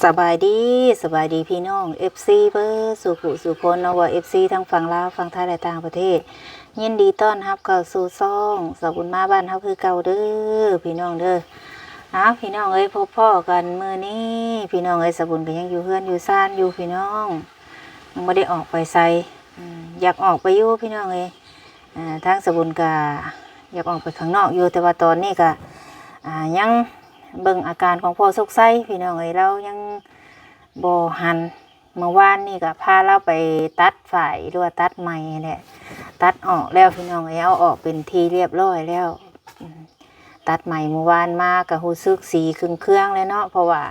สบายดีพี่น้อง FC เบอร์สุขุสุพลเนาะว่า FC ทั้งฝั่งลาวฝั่งไทยและต่างประเทศยินดีต้อนรับเข้าสู่ซ่องสบุญมาบ้านเฮาคือเก่าเด้อพี่น้องเด้อพี่น้องเอ้ยพบพ่อกันมื้อนี้พี่น้องเอ้ยสบุญก็ยังอยู่เฮือนอยู่ซ่านอยู่พี่น้องยังบ่ได้ออกไปไสอยากออกไปอยู่พี่น้องเอ้ยทางสบุญก็อยากออกไปข้างนอกอยู่แต่ว่าตอนนี้ก็ยังเบิ่งอาการของพ่อสุกไส้พี่น้องเอ้ยเรายังบ่หันเมื่อวานนี่ก็พาเราไปตัดฝ่ายหรือว่าตัดใหม่แหละตัดออกแล้วพี่น้องเอ้ยเอาออกเป็นทีเรียบร้อยแล้วตัดใหม่เมื่อวานมาก็รู้สึกสีเครื่องแล้วเนาะเพราะว่า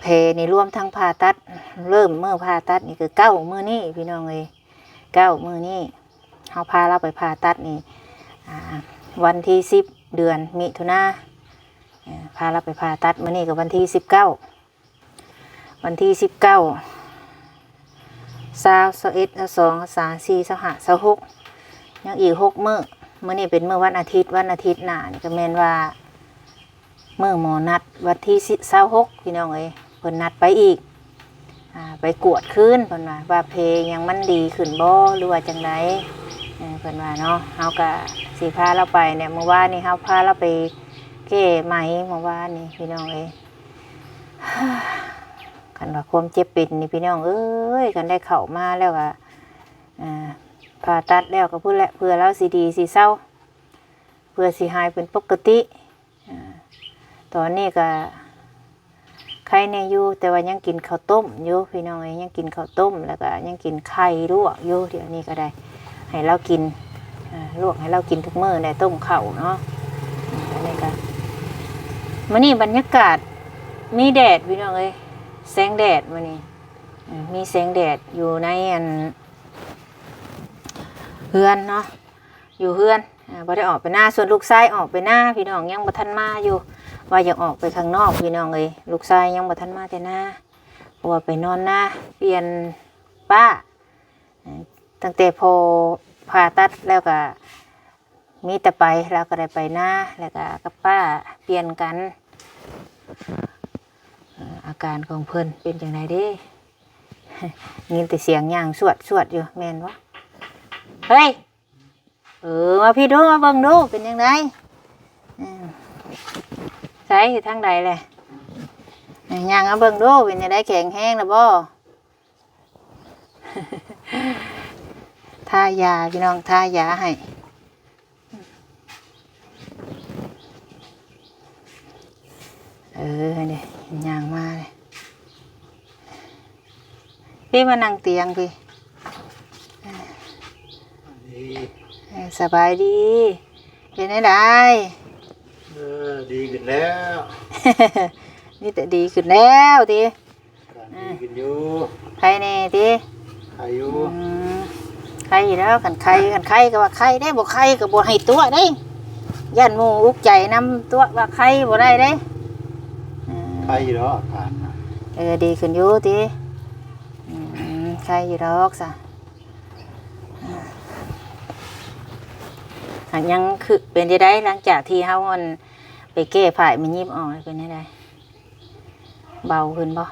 เพนี่รวมทั้งผ่าตัดเริ่มเมื่อผ่าตัดนี่คือ9มื้อนี้พี่น้องเอ้ย9มื้อนี้เฮาพาเราไปผ่าตัดนี่วันที่10เดือนมิถุนายนพาเราไปผ่าตัดมื้อนี้กับวันที่19วันที่19 20 21 22 23 24 25 26ยังอีก6มื้อมื้อนี้เป็นมื้อวันอาทิตย์หน้านี่ก็แม่นว่ามื้อหมอนัดวันที่26พี่น้องเอ้ยเพิ่นนัดไปอีกไปกวดคืนเพิ่นว่าเพยังมันดีขึ้นบ่หรือว่าจังไดเพิ่นว่าเนาะเฮาก็สิพาเราไปเนี่ยเมื่อวานนี้เฮาพาเราไปแก้ไหมเมื่อวานนี่พี่น้องเอ้ยคันว่าความเจ็บเป็นนี่พี่น้องเอ้ยกันได้เข้ามาแล้วก็ผ่าตัดแล้วก็เพื่อเราสิดีสิเศร้าเพื่อสิหายเป็นปกติตอนนี้ก็ไข่ในอยู่แต่ว่ายังกินข้าวต้มอยู่พี่น้องเอ้ยยังกินข้าวต้มแล้วก็ยังกินไข่ลวกอยู่เดี๋ยวนี้ก็ได้ให้เรากินลวกให้เรากินทุกมื้อได้ต้มข้าวเนาะอันนี้ก็มื้อนี้บรรยากาศมีแดดพี่น้องเอ้ยแสงแดดมื้อนี้มีแสงแดดอยู่ในเฮือนเนาะอยู่เฮือนบ่ได้ออกไปหน้าส่วนลูกชายออกไปหน้าพี่น้องยังบ่ทันมาอยู่ว่าอยากออกไปข้างนอกพี่น้องเอ้ยลูกชายยังบ่ทันมาแต่หน้าเพราะว่าไปนอนหน้าเปลี่ยนป้าตั้งแต่พอผ่าตัดแล้วก็มีแต่ไปแล้วก็ได้ไปหน้าแล้วก็กับป้าเปลี่ยนกันอาการของเพิ่นเป็นจังไดเด้ยินแต่เสียงย่างสวดอยู่แม่นวะเฮ้ยมาพี่ดูมาเบิ่งดูเป็นจังไดใส่อยู่ทางใดแหละย่างมาเบิ่งดูเป็นจังไดแข็งแห้งแล้วบ่ทายาพี่น้องทายาให้เนี่ยย่างมาเลยพี่มานั่งเตียงพี่สบายดีเป็นไงได้ดีขึ้นแล้ว นี่แต่ดีขึ้นแล้วทีดีขึ้นอยู่ใครเนี่ยทีใครอยู่ใครอยู่แล้วกันใครก็ว่าใครได้บอกใครก็บอกให้ตัวได้ย่านมูอุกใจน้ำตัวว่าใครบอกได้ได้ใครอยู่หรอผ่านดีขึ้นอยู่ทีใครอยู่ดอกซะยังคือเป็นยังไงหลังจากที่เฮามันไปแก้ผ่ายมันยิบออกเป็นยังไงเบาขึ้นบ่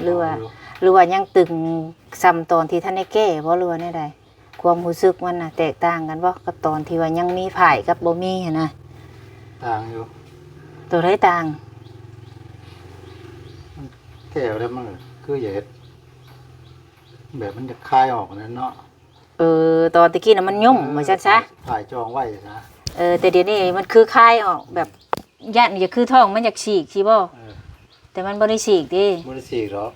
หรือว่ายังตึงซ้ำตอนที่ท่านได้แก้บ่หรือว่าได้ความรู้สึกมันน่ะแตกต่างกันบ่กับตอนที่ว่ายังมีผ่ายกับบ่มีนะต่างอยู่ตัวไหนต่างแก้วแล้วมันคือเหย็ดแบบมันจะคลายออกนั่นเนาะตอนตะกี้น่ะมันยุ่มเหมือนซะผ่ายจองไว้นะแต่เดี๋ยวนี้มันคือคลายออกแบบย่านจะคือท้องมันอยากฉีกสิบ่แต่มันบ่ได้ฉีกดิบ่ได้ฉีกหรอก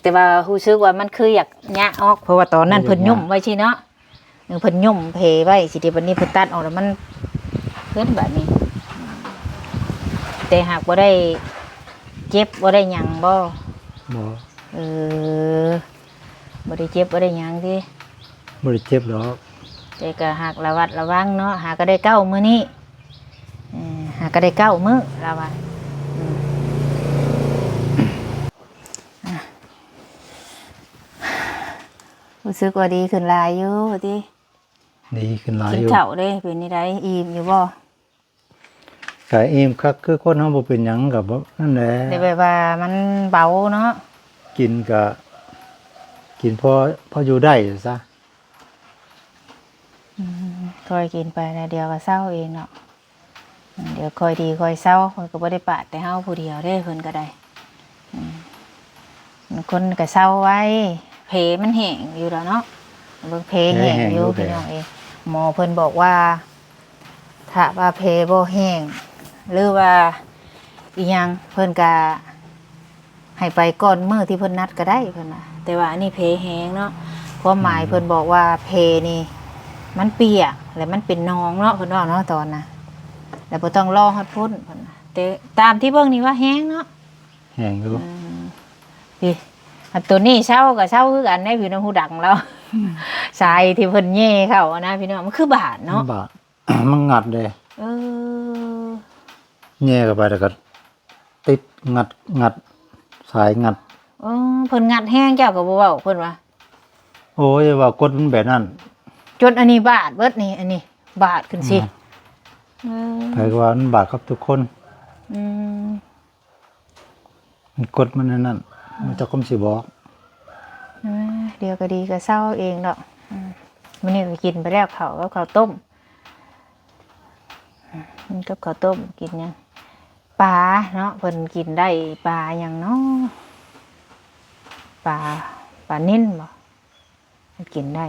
แต่ว่ารู้สึกว่ามันคืออยากยะออกเพราะว่าตอนนั้นเพิ่นยุ่มไว้สิเนาะเพิ่นยุ่มเพไว้สิเดี๋ยววันนี้เพิ่นตัดออกแล้วมันเพิ่นแบบนี้แต่หากบ่ได้เจ็บบ่ได้หยังบ่บ่ได้เจ็บบ่ได้หยังที่บ่ได้เจ็บหรอกแต่ก็หากระวัดระวังเนาะหากก็ได้9มื้อนี้หากก็ได้9มื้อละว่ารู้สึกว่าดีขึ้นหลายอยู่ติดีขึ้นหลายอยู่กินข้าวเด้เป็นนี่ได้อิ่มอยู่บ่ ก็อิ่มคักคือคนเฮาบ่เป็นหยังก็บ่นั่นแหละ แต่แบบว่ามันเบาเนาะ กินก็กินพออยู่ได้ซะ ค่อยกินไปนะเดียวก็เศร้าเองเนาะเดี๋ยวค่อยดีค่อยเศร้าเพิ่นก็บ่ได้ปาดแต่เฮาผู้เดียวเด้เพิ่นก็ได้คนก็เศร้าไว้เพมันแห้งอยู่แล้วเนาะเบิ่งเพแห้งอยู่พี่น้องเองหมอเพิ่นบอกว่าถ้าว่าเพบ่แห้งหรือว่าอีหยังเพิ่นก็ให้ไปก่อนมื้อที่เพิ่นนัดก็ได้เพิ่นน่ะแต่ว่าอันนี้เพแห้งเนาะความหมายเพิ่นบอกว่าเพนี่มันเปียกแล้วมันเป็นหนองเนาะเพิ่นว่าเนาะตอนน่ะแล้วบ่ต้องรอฮอดพุ่นเพิ่นน่ะแต่ตามที่เบิ่งนี่ว่าแห้งเนาะ แห้งอยู่ พี่อันตัวนี้เช่ากับเช่าคือกันได้พี่น้องหูดังแล้วสายที่เพิ่นแย่เข้านะพี่น้องมันคือบาดเนาะ บาด มันงัดเลย เออ แย่เข้าไปแล้วก็ติดงัดสายงัด เออเพิ่นงัดแห้งเจ้าก็บ่เว้าเพิ่นว่า โอ้ยว่ากดมันแบบนั้น จนอันนี้บาดเบิดนี่อันนี้บาดขึ้นสิเออ ไผก็ว่ามันบาดกับทุกคน อืม มันกดมันนั่นมันจะคมสิบอก เดี๋ยวก็ดีก็เศร้าเองดอกมื้อนี้ก็กินไปแล้วข้าวกับข้าวต้มมันกับข้าวต้มกินหยังปลาเนาะเพิ่นกินได้ปลาหยังเนาะปลานิ่นบ่มันกินได้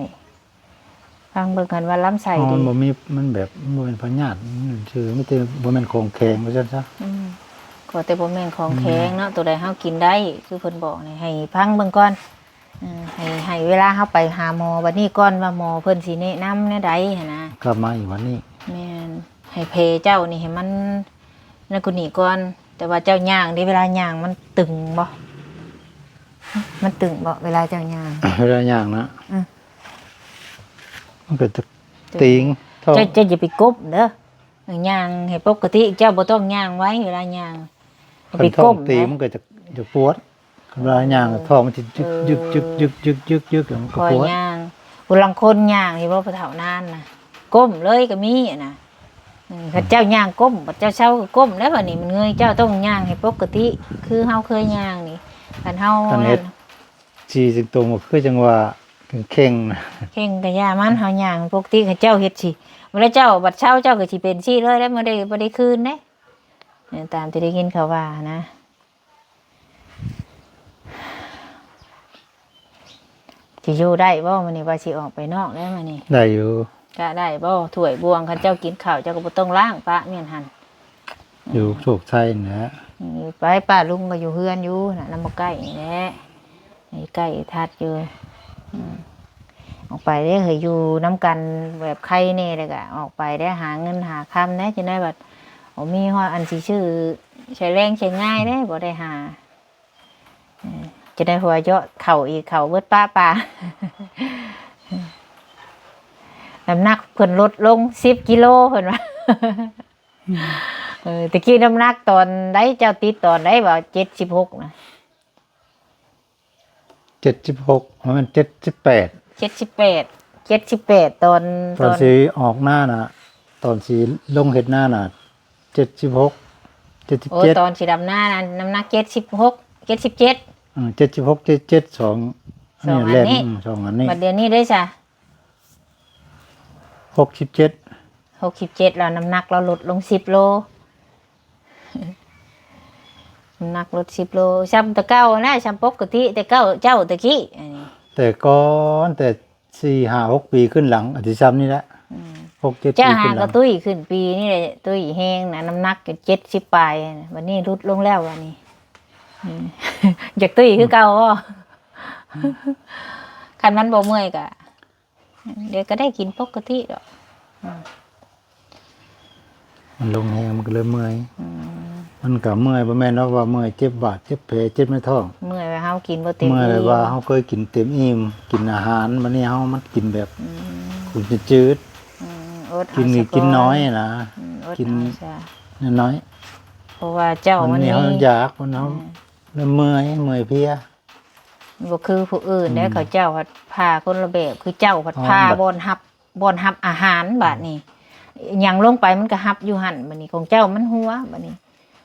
ฟังเบิ่งกันว่าลำไส้ดี มันบ่มีมันแบบบ่เป็นพยาธิมันชื่อไม่แต่บ่แม่นของแข็งว่าซั่นซะ ก็แต่บ่แม่นของแข็งเนาะตัวใดเฮากินได้คือเพิ่นบอกนี่ให้พังเบิ่งก่อนให้เวลาเฮาไปหาหมอบัดนี้ก่อนว่าหมอเพิ่นสิแนะนำแนวใดหันนะ กลับมาอีกวันนี้ แม่นให้เพเจ้านี่ให้มันนั่นกูนี่ก่อนแต่ว่าเจ้าย่างนี่เวลาย่างมันตึงบ่มันตึงบ่เวลาเจ้าย่าง เวลาย่างนะ อืม มันก็จะติงท้อง เจ้าอย่าไปกบเด้อย่างให้ปกติเจ้าบ่ต้องย่างไว้เวลาย่างอย่า คั ไป นท้ ก อง บ ตี นะ มันก็จะปวดคันเวลาย่างท้องมันสิยึกแล้วมัน ค ก็ อย ปวด ย่างผู้ลังคนย่างที่บ่ไปเฒ่านานน่ะก้มเลยก็มีอะนะถ้าเจ้าย่างก้มบัดเจ้าเช้าก็ก้มแล้วบัดนี้มันเงยเจ้าต้องย่างให้ปกติ คือเฮาเคยย่างนี่คันเฮา คันเฮ็ดชีสิงตรงก็คือจังว่าเข่งๆนะ เข่งกะย่ามันเฮาย่างปกติเขาเจ้าเฮ็ดสิเวลาเจ้าบัดเช้าเจ้าก็สิเป็นสิเลยแล้วบ่ได้คืนเด้เนี่ยตามที่ได้ยินเขาว่านะสิอยู่ได้บ่มื้อนี้ว่าสิออกไปนอกได้มื้อนี้ ได้อยู่ ก็ได้บ่ถ้วยบวงคันเจ้ากินข้าวเจ้าก็บ่ต้องล้างปะเมียนหั่น อยู่โชคชัยนะ นี่ไปป้าลุงก็อยู่เฮือนอยู่น่ะนำบ่ใกล้นี่แหละนี่ใกล้ทัดอยู่ออกไปได้เคยอยู่น้ำกันแบบใครแน่เลยก็ออกไปได้หาเงินหาคำนะจะได้แบบมีฮอดอันสิชื่อใช้แรงใช้ง่ายได้บ่ได้หาจะได้หัวเยอะเข่าอีกเข่าเบิดป้า น้ำหนักเพิ่นลดลง10 กิโลเพิ่นว่า ตะกี้น้ำหนักตอนได้เจ้าติดตอนได้บ่76นะ 76มัน78 78ตอน ตอนสิออกหน้าน่ะตอนสิลงเฮ็ดหน้าน่ะ76 โอ้ตอนสีดำหน้านั้นน้ำหนัก76 77 76 77 2นี่แล่นสองอันนี้ บัดเดี๋ยวนี้ได้จ้ะ 67 67แล้วน้ำหนักเราลดลง10 โล น้ำหนักลด10 โลซ้ำแตะเก้านะซ้ำปกติแต่เก้าเจ้าตะกี้อันนี้ แต่ก่อนแต่4-5-6 ปีขึ้นหลังอธิซ้ำนี่แหละ6-7 เจ้า ปี หา ขึ้นห ก็ ลัง ตุ้ยขึ้นปีนี่เลยตุ้ยแห้งนะน้ำหนักก็70ปลายนะวันนี้ลดลงแล้ววันนี้ อยากตุ้ยคือเก่าบ่ คันมันบ่เมื่อยก็เดี๋ยวก็ได้กินปกติดอก มันลงแฮงมันก็เลยเมื่อยมันก็เมื่อยบ่แม่นว่าเมื่อยเจ็บบาดเจ็บแผลเจ็บในท้อง เมื่อยว่าเฮากินบ่เต็ม เมื่อย ที่ แบบว่าเฮาเคยกินเต็มอิ่มกินอาหารมื้อนี้เฮามันกินแบบคุณจะจืด อด กิน เอา นี่ ซะ กินน้อยนะ อด กิน เอาซะ น้อย เพราะว่าเจ้า ๆ มั มัน น นี่ นี่เฮาอยากมันเฮาแล้วเมื่อยเพลีย บ่คือผู้อื่นได้เขาเจ้าพัดพาคนละแบบคือเจ้าพัดพา อ๋อแบบ บ่อนรับอาหารบาดนี้ หยังลงไปมันก็หับอยู่หั่นบัดนี้ของเจ้ามันหัวบัดนี้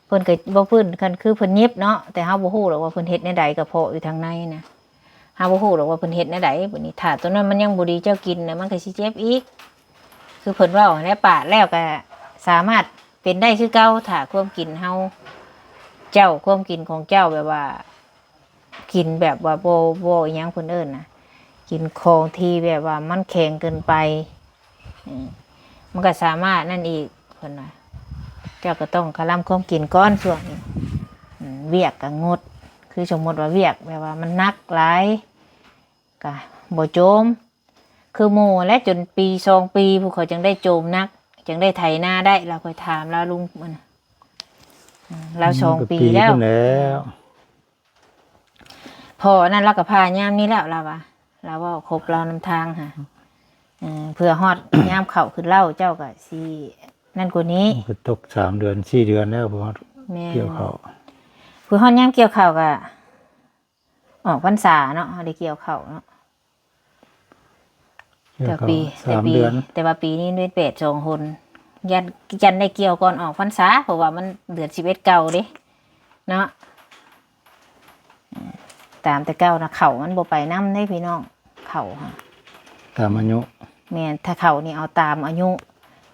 เพิ่นก็บ่พื้นกันคือเพิ่นเย็บเนาะแต่เฮาบ่ฮู้หรอกว่าเพิ่นเฮ็ดแนวใดกระเพาะอยู่ทางในนะเฮาบ่ฮู้หรอกว่าเพิ่นเฮ็ดแนวใดบัดนี้ถ้าตัวนั้นมันยังบ่ดีเจ้ากินน่ะมันก็สิเจ็บอีกคือเพิ่นเว้าแหละปากแล้วก็สามารถเป็นได้คือเก่าถ้าความกินเฮาเจ้าความกินของเจ้าแบบว่ากินแบบว่าบ่อิหยังเพิ่นเอิ้นน่ะกินของที่แบบว่ามันแข็งเกินไปมันก็สามารถนั่นอีกเพิ่นว่าเจ้าก็ต้องคลำความกินก้อนช่วงนี้เวียกก็งดคือสมมติว่าเวียกแบบว่ามันนักหลายก็บ่โจมคือหมู่และจนปี2ปีพวกเขาจึงได้โจมนักจึงได้ไถนาได้เราค่อยถามแล้วลุงมันเรา2 ปีแล้วพอนั่นเราก็พายามนี้แล้วเราว่าครบเรานำทางค่ะเพื่อฮอด ยามเข้าขึ้นเล่าเจ้าก็สินั่นกว่านี้ก็ตก3 เดือน 4 เดือนแล้วพอเกี่ยวข้าวคือฮอดยามเกี่ยวข้าวก็ออกพรรษาเนาะได้เกี่ยวข้าวเนาะแต่ว่าปีนี้ด้วยเป็ด2 คนยันได้เกี่ยวก่อนออกพรรษาเพราะว่ามันเดือน11เก่าเด้เนาะตามแต่เก่านะเข่ามันบ่ไปน้ำได้พี่น้องเข่าค่ะตามอายุแม่นถ้าเข่านี่เอาตามอายุ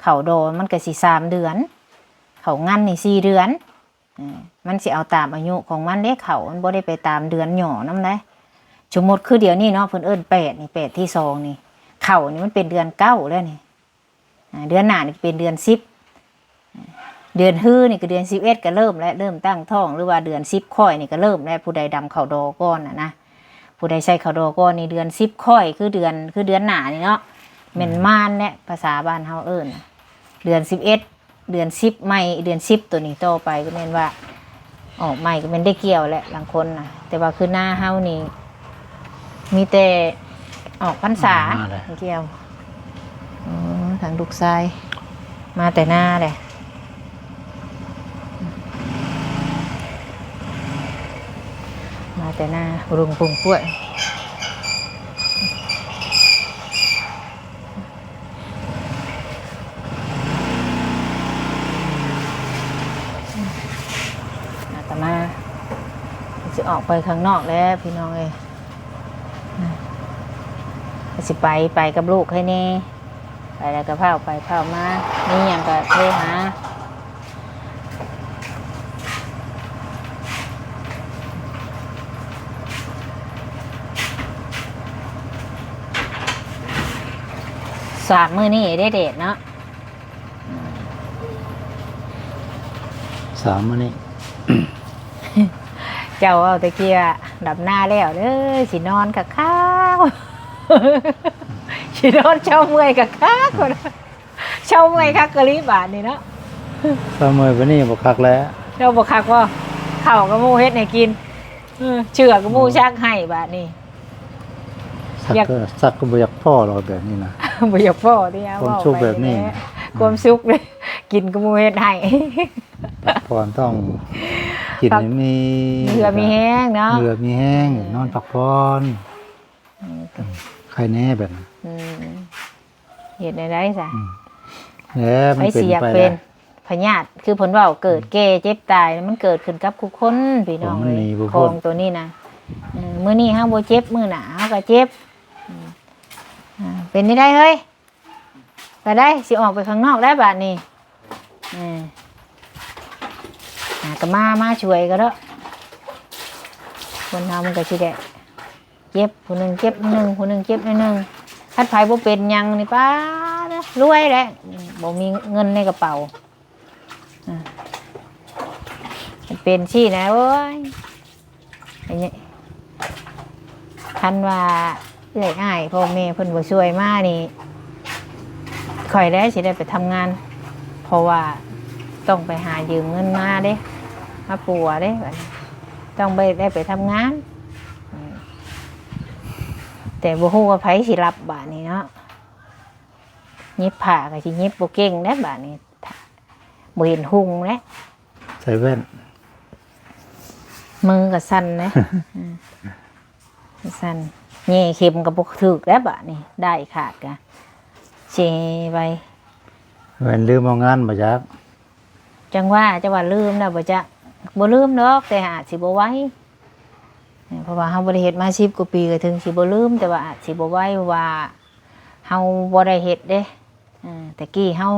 เข่าโดมันก็สิ3 เดือนเข่างั้นนี่4 เดือนมันสิเอาตามอายุของมันเด้เข่ามันบ่ได้ไปตามเดือนหย่อน้ำได้สมมติคือเดี๋ยวนี้เนาะเพิ่นเอิ้น8นี่8ที่2นี่เข่านี่มันเป็นเดือน9แล้วนี่เดือนหน้านี่เป็นเดือน10เดือนฮื้อนี่ก็เดือน11ก็เริ่มแล้วเริ่มตั้งท้องหรือว่าเดือน10ค่อยนี่ก็เริ่มแล้วผู้ใดดำเข่าดอก้อนนะผู้ใดใส่เข่าดอก้อนนี่เดือน10ค่อยคือเดือนหน้านี่เนาะแม่นม่านและภาษาบ้านเฮาเอิ้นเดือน11เดือน10ไม่เดือน10ตัวนี้ต่อไปก็แม่นว่าออกใหม่ก็แม่นได้เกี่ยวแหละบางคนน่ะแต่ว่าคือหน้าเฮานี่มีแต่ออกพรรษาเกี่ยวทางลูกชายมาแต่หน้าแหละมาแต่หน้ารุงปุ่งป่วยแต่มาจะออกไปข้างนอกแล้วพี่น้องเอ้ยสิไปกับลูกให้แน่ไปแล้วก็เผาไปเผามานี่ยังก็โทรหา3 มื้อนี่ได้เดทเนาะ3 มื้อนี้ เจ้าเอาตะเกียดับหน้าแล้วเด้อสินอนกับข้าวสินอนเช้าเมื่อยกับข้าวคนเช้าเมื่อยคักกะลิบาทนี่เนาะเช้าเมื่อยวันนี้บ่คักแล้วเจ้าบ่คักว่าข้าวกับหมูเฮ็ดให้กินเชื่อกับหมูชักให้บาทนี่สักก็บ่อยากพ่อหรอกแบบนี้นะบ่อยากพ่อที่เอาความสุขแบบนี้ความสุขเลยกินกับหมูเฮ็ดให้พรต้องกินมีเหงื่อมีแห้งเนาะเหงื่อมีแห้งนอนพักผ่อนใครแน่แบบเฮ็ดได้ซะแล้วมันเป็นพยาธิคือผลว่าเกิดแก่เจ็บตายมันเกิดขึ้นกับทุกคนพี่น้องเลยของตัวนี้นะมื้อนี้เฮาบ่เจ็บมื้อหน้าเฮาก็เจ็บเป็นได้เฮ้ยก็ได้สิออกไปข้างนอกได้บาดนี้ก็มาช่วยก็เด้อคนเฮามันก็สิได้เจ็บผู้นึงเจ็บนึงผู้นึงเจ็บนึงคัดไผบ่เป็นหยังนี่ป้ารวยแหละบ่มีเงินในกระเป๋าเป็นชี้นะโอ้ยอันนี้คันว่าเอื้อยอ้ายพ่อแม่เพิ่นบ่ช่วยมานี่ค่อยได้สิได้ไปทำงานเพราะว่าต้องไปหายืมเงินมาเด้มาปัวเด้ต้องไปทำงานแต่บ่ฮู้ว่าไผสิรับบาดนี้เนาะยิบผ้าก็สิยิบบ่เก่งเด้บาดนี้บ่เห็นหุ่งเด้ใส่แว่นมือก็สั่นนะสั่นแง่เข็มก็บ่ถึกแล้วบาดนี้ได้ขาดกะเชไป เว้นลืมเอางานบ่จัก จังว่าจะว่าลืมแล้วบ่จะบ่ลืมดอกแต่อาจสิบ่ไหวเพราะว่าเฮาบ่ได้เฮ็ดมา10กว่าปีก็ถึงสิบ่ลืมแต่ว่าอาจสิบ่ไหวเพราะว่าเฮาบ่ได้เฮ็ดเด้แต่กี้เฮา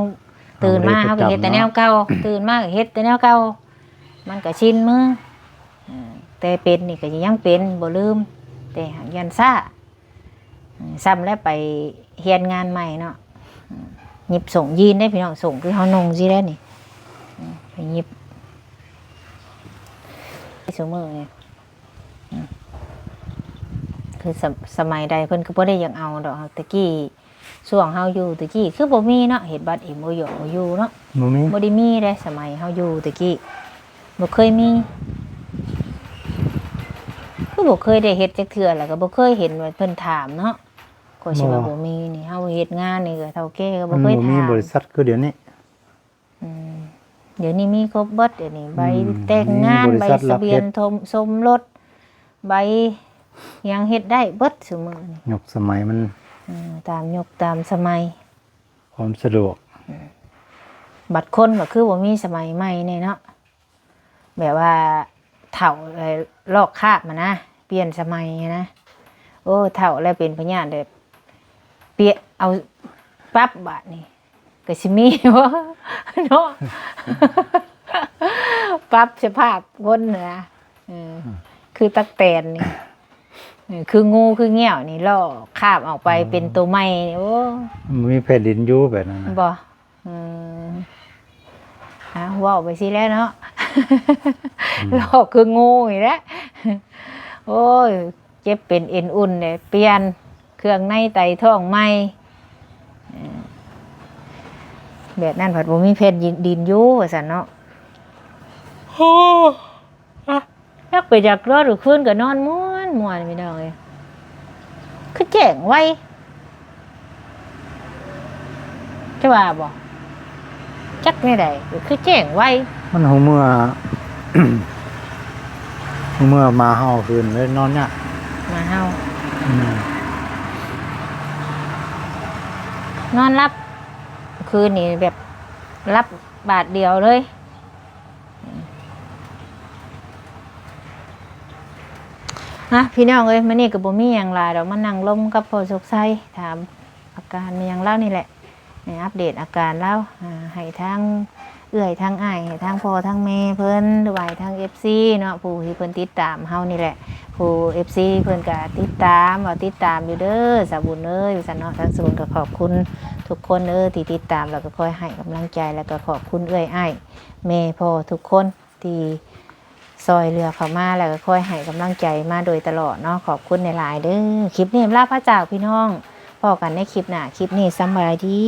ตื่นมาเฮาก็เฮ็ดแต่แนวเก่าตื่นมาก็เฮ็ดแต่แนวเก่ามันก็ชินมือแต่เป็นนี่ก็ยังเป็นบ่ลืมแต่หากยันซ่าซ้ำแล้วไปเฮียนงานใหม่เนาะหยิบส่งยีนได้พี่น้องส่งคือเฮานุ่งสิได้นี่ไปหยิบสมือนี่คือสมัยใดเพิ่นก็บ่ได้ยังเอาดอกตะกี้ช่วงเฮาอยู่ตะกี้คือบ่มีเนาะเฮ็ดบัตรMOUอยู่เนาะ บ่มี บ่ได้มีเด้สมัยเฮาอยู่ตะกี้บ่เคยมีคือบ่เคยได้เฮ็ดจักเทื่อแล้วก็บ่เคยเห็นว่าเพิ่นถามเนาะก็สิว่าบ่มีนี่เฮาเฮ็ดงานนี่ก็เฒ่าแก่ก็บ่เคย บ่ ถาม มีบริษัทคือเดี๋ยวนี้ เดี๋ยวนี้มีครบเบิดเดี๋ยวนี้ใบแต่งงาน มีบ ใบ ริษัทรั ทะ บ เบีย เฮ็ น ด สมรสใบยังเฮ็ดได้เบิดซุมื้อนี้ ยกสมัยมัน ตามยุคตามสมัย ความสะดวก บัดคนก็คือบ่มีสมัยใหม่นี่เนาะแบบว่าเฒ่าลอกคราบมานะเปลี่ยนสมัยนะโอ้เฒ่าแล้วเป็นพญาติแบบเปียเอาปั๊บบาดนี่ก็สิมีบ่เนาะ ปั๊บสภาพคนนะคือตักแตนนี่คืองูคือเงี้ยวนี่ล่อคาบออกไปเป็นตัวใหม่นี่โอ้ มันมีแผ่นดินอยู่แบบนั้นนะ บ่ว่าไปสิแล้วเนาะล่อคืองูอีกแล้วโอ้ยเจ็บเป็นเอ็นอุ่นเนี่ยเปลี่ยนเครื่องในไตท้องใหม่แบบนั้นผัดบ่มีเพชรดินอยู่ว่าซั่นเนาะโอ้อยากไปจากรอดหรือคืนก็นอนม่วนไม่ได้เลยคือแจ้งไว้จะว่าบ่จักไม่ได้คือแจ้งไว้ มันหูเมื่อ หูเมื่อมาเฮาคืนเลยนอนเนี่ย มาเฮา นอนรับคืนนี่แบบรับบาทเดียวเลยพี่น้องเอ้ยมื้อนี้ก็บ่มีหยังหลายดอกมานั่งลมกับพ่อสุขไสถามอาการมีหยังเล่านี่แหละอัปเดตอาการเล่าให้ทางเอื้อยทางอ้ายให้ทางพ่อทางแม่เพิ่นหรือว่าทาง FC เนาะผู้ที่เพิ่นติดตามเฮานี่แหละผู้ FC เพิ่นก็ติดตามอยู่เด้อสาบุญเอ้ยซั่นเนาะทางศูนย์ก็ขอบคุณทุกคนที่ติดตามแล้วก็คอยให้กำลังใจแล้วก็ขอบคุณเอื้อยอ้ายแม่พ่อทุกคนที่ซอยเรือเข้ามาแล้วก็คอยให้กำลังใจมาโดยตลอดเนาะขอบคุณในหลายเด้อคลิปนี้ลาพระจากพี่น้องพอกันในคลิปหน้าคลิปนี้สำบายดี